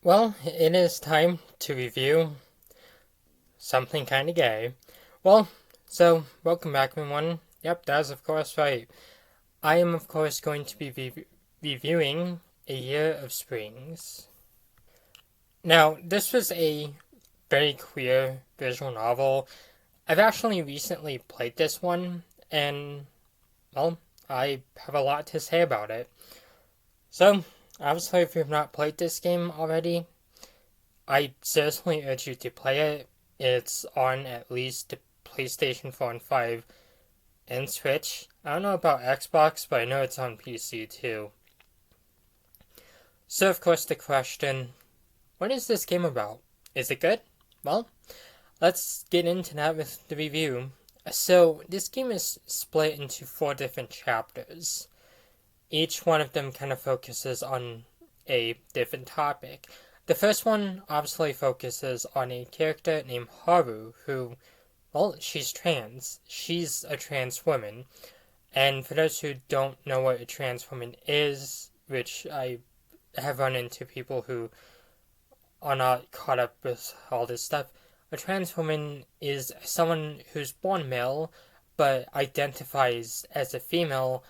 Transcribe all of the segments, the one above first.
Well, it is time to review something kind of gay. Well, welcome back, everyone. Yep, that's of course right. I am, of course, going to be reviewing A Year of Springs. Now, this was a very queer visual novel. I've actually recently played this one, and, well, I have a lot to say about it. So, obviously, if you've not played this game already, I seriously urge you to play it. It's on at least the PlayStation 4 and 5 and Switch. I don't know about Xbox, but I know it's on PC too. So, of course, the question, what is this game about? Is it good? Well, let's get into that with the review. So, this game is split into 4 different chapters. Each one of them kind of focuses on a different topic. The first one obviously focuses on a character named Haru, who, well, she's trans. She's a trans woman. And for those who don't know what a trans woman is, which I have run into people who are not caught up with all this stuff, a trans woman is someone who's born male but identifies as a female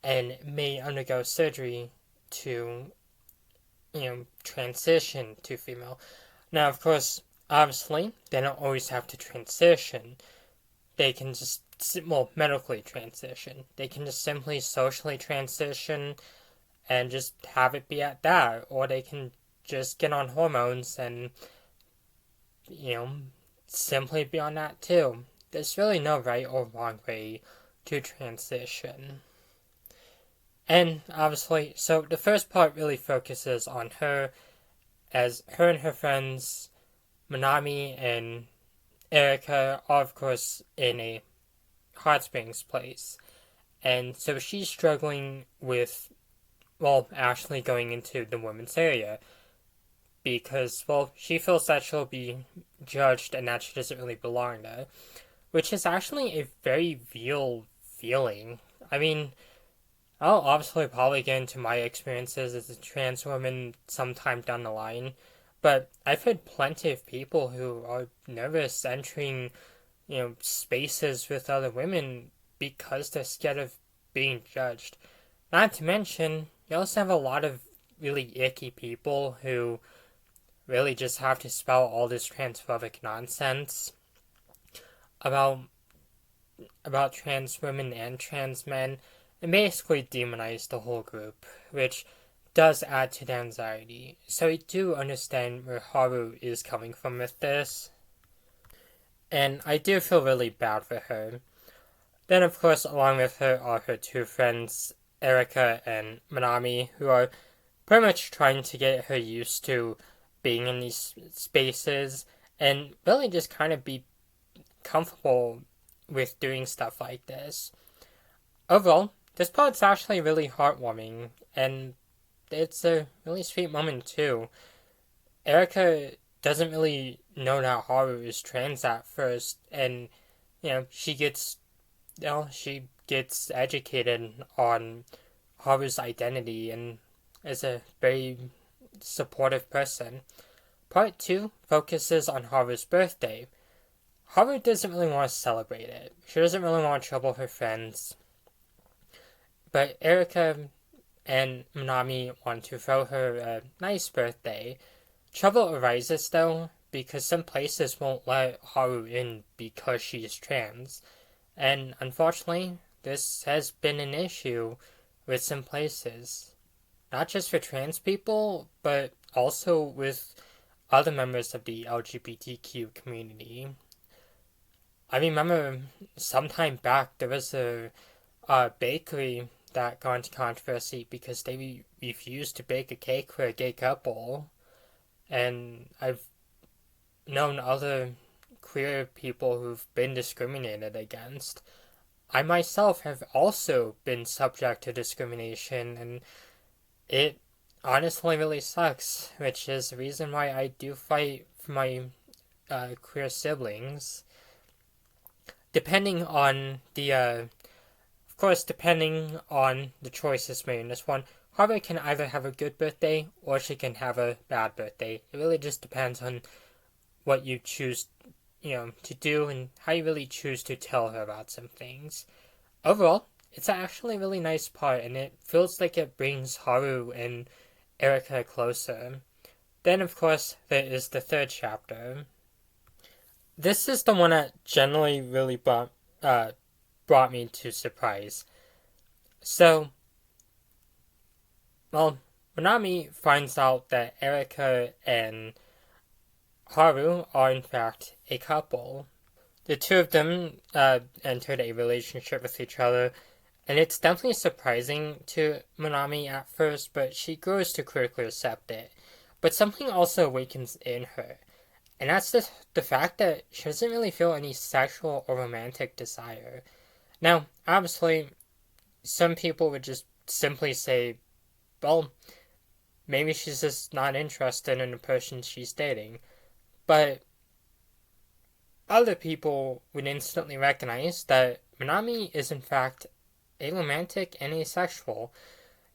and may undergo surgery to, transition to female. Now, of course, obviously, they don't always have to transition. They can just, well, medically transition. They can just simply socially transition and just have it be at that. Or they can just get on hormones and, you know, simply be on that too. There's really no right or wrong way to transition. And obviously, so the first part really focuses on her, as her and her friends, Manami and Erika, are of course in a hot springs place. And so she's struggling with, well, actually going into the women's area because, well, she feels that she'll be judged and that she doesn't really belong there, which is actually a very real feeling. I mean, I'll obviously probably get into my experiences as a trans woman sometime down the line, but I've heard plenty of people who are nervous entering, spaces with other women because they're scared of being judged. Not to mention, you also have a lot of really icky people who really just have to spout all this transphobic nonsense about trans women and trans men and basically demonize the whole group, which does add to the anxiety. So I do understand where Haru is coming from with this, and I do feel really bad for her. Then, of course, along with her are her 2 friends, Erika and Manami, who are pretty much trying to get her used to being in these spaces and really just kind of be comfortable with doing stuff like this. Overall, this part's actually really heartwarming, and it's a really sweet moment too. Erika doesn't really know that Haru is trans at first, and she gets educated on Haru's identity and is a very supportive person. Part 2 focuses on Haru's birthday. Haru doesn't really want to celebrate it. She doesn't really want to trouble her friends. But Erika and Manami want to throw her a nice birthday. Trouble arises though, because some places won't let Haru in because she's trans. And unfortunately, this has been an issue with some places. Not just for trans people, but also with other members of the LGBTQ community. I remember some time back there was a bakery that got into controversy because they refused to bake a cake for a gay couple. And I've known other queer people who've been discriminated against. I myself have also been subject to discrimination, and it honestly really sucks, which is the reason why I do fight for my queer siblings. Depending on the, of course, depending on the choices made in this one, Haru can either have a good birthday or she can have a bad birthday. It really just depends on what you choose, to do and how you really choose to tell her about some things. Overall, it's actually a really nice part, and it feels like it brings Haru and Erika closer. Then, of course, there is the third chapter. This is the one that generally really brought me to surprise. So, well, Minami finds out that Erika and Haru are in fact a couple. The two of them entered a relationship with each other, and it's definitely surprising to Minami at first, but she grows to quickly accept it. But something also awakens in her, and that's the fact that she doesn't really feel any sexual or romantic desire. Now, obviously, some people would just simply say, well, maybe she's just not interested in the person she's dating. But other people would instantly recognize that Minami is in fact aromantic and asexual.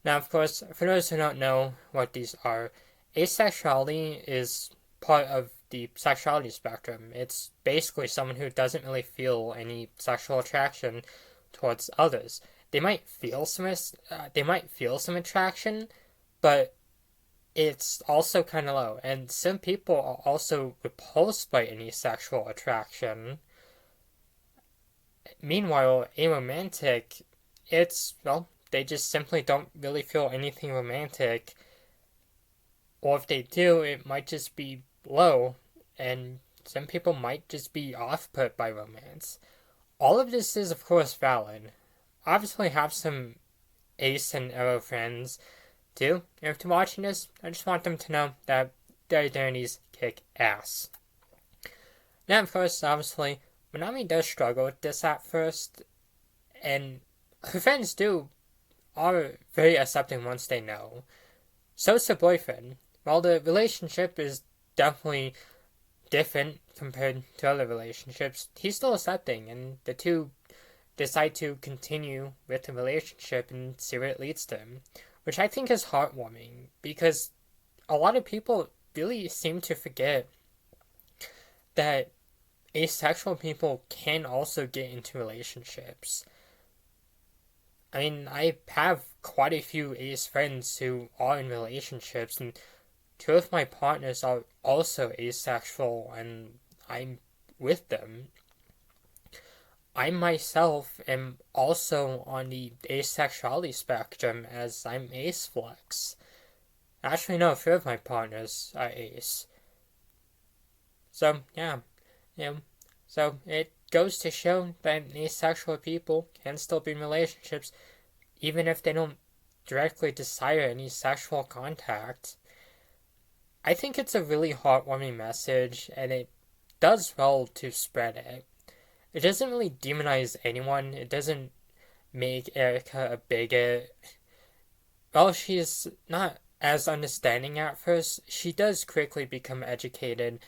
Now, of course, for those who don't know what these are, asexuality is part of the sexuality spectrum. It's basically someone who doesn't really feel any sexual attraction towards others. They might feel some attraction, but it's also kind of low. And some people are also repulsed by any sexual attraction. Meanwhile, aromantic, they just simply don't really feel anything romantic. Or if they do, it might just be low. And some people might just be off put by romance. All of this is, of course, valid. Obviously, have some Ace and Arrow friends too. If they're watching this, I just want them to know that their identities kick ass. Now, of course, obviously, Minami does struggle with this at first, and her friends are very accepting once they know. So is her boyfriend. While the relationship is definitely different compared to other relationships, he's still accepting, and the two decide to continue with the relationship and see where it leads them, which I think is heartwarming because a lot of people really seem to forget that asexual people can also get into relationships. I mean, I have quite a few ace friends who are in relationships, and two of my partners are also asexual, and I'm with them. I myself am also on the asexuality spectrum as I'm ace flex. Actually, no, a few of my partners are ace. So, yeah. So it goes to show that asexual people can still be in relationships even if they don't directly desire any sexual contact. I think it's a really heartwarming message, and it does well to spread it. It doesn't really demonize anyone. It doesn't make Erika a bigot. While she's not as understanding at first, she does quickly become educated,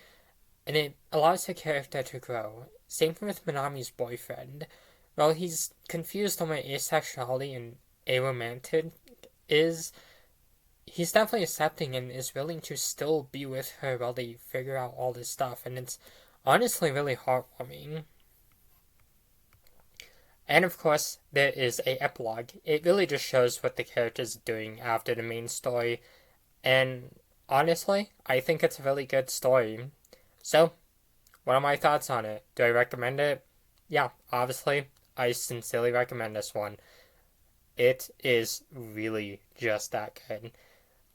and it allows her character to grow. Same thing with Minami's boyfriend. While he's confused on what asexuality and aromantic is, he's definitely accepting and is willing to still be with her while they figure out all this stuff, and it's honestly really heartwarming. And of course, there is a epilogue. It really just shows what the characters are doing after the main story, and honestly, I think it's a really good story. So, what are my thoughts on it? Do I recommend it? Yeah, obviously, I sincerely recommend this one. It is really just that good.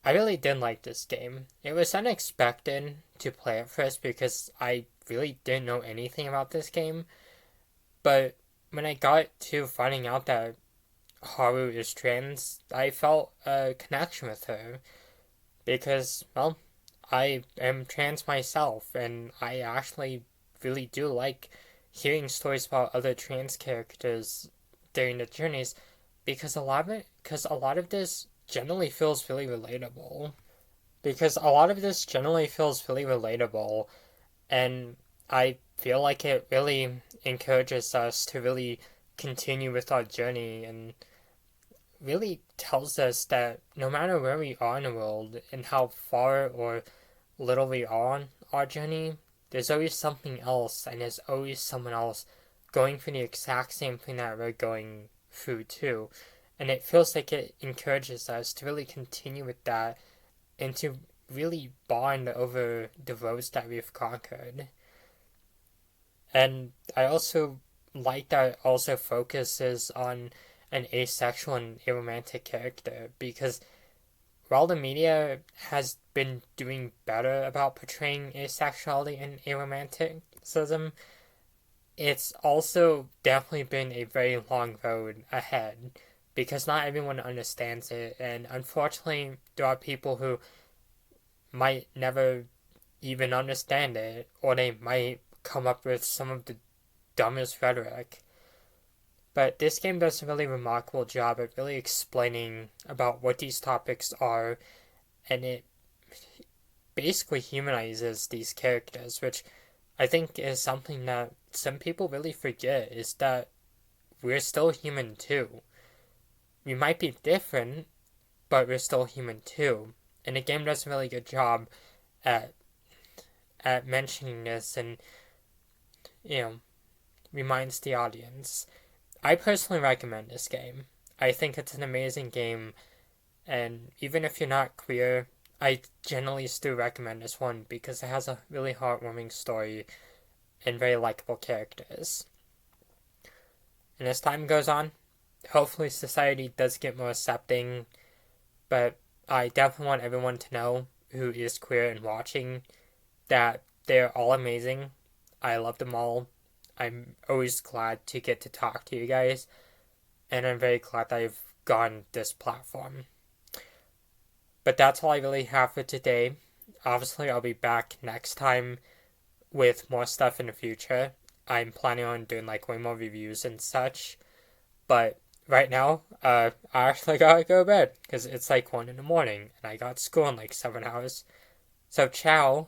I really did like this game. It was unexpected to play at first because I really didn't know anything about this game, but when I got to finding out that Haru is trans, I felt a connection with her because, well, I am trans myself, and I actually really do like hearing stories about other trans characters during the journeys because a lot of this generally feels really relatable. Because a lot of this generally feels really relatable, and I feel like it really encourages us to really continue with our journey and really tells us that no matter where we are in the world and how far or little we are on our journey, there's always something else, and there's always someone else going through the exact same thing that we're going through too. And it feels like it encourages us to really continue with that and to really bond over the roads that we've conquered. And I also like that it also focuses on an asexual and aromantic character because while the media has been doing better about portraying asexuality and aromanticism, it's also definitely been a very long road ahead because not everyone understands it, and unfortunately, there are people who might never even understand it, or they might come up with some of the dumbest rhetoric. But this game does a really remarkable job at really explaining about what these topics are, and it basically humanizes these characters, which I think is something that some people really forget is that we're still human too. We might be different, but we're still human too. And the game does a really good job at mentioning this and you know reminds the audience. I personally recommend this game. I think it's an amazing game, and even if you're not queer, I generally still recommend this one because it has a really heartwarming story and very likable characters. And as time goes on, hopefully society does get more accepting, but I definitely want everyone to know who is queer and watching that they're all amazing. I love them all. I'm always glad to get to talk to you guys, and I'm very glad that I've gotten this platform. But that's all I really have for today. Obviously, I'll be back next time with more stuff in the future. I'm planning on doing like way more reviews and such. But right now, I actually gotta go to bed because it's like 1 in the morning and I got school in like 7 hours. So, ciao.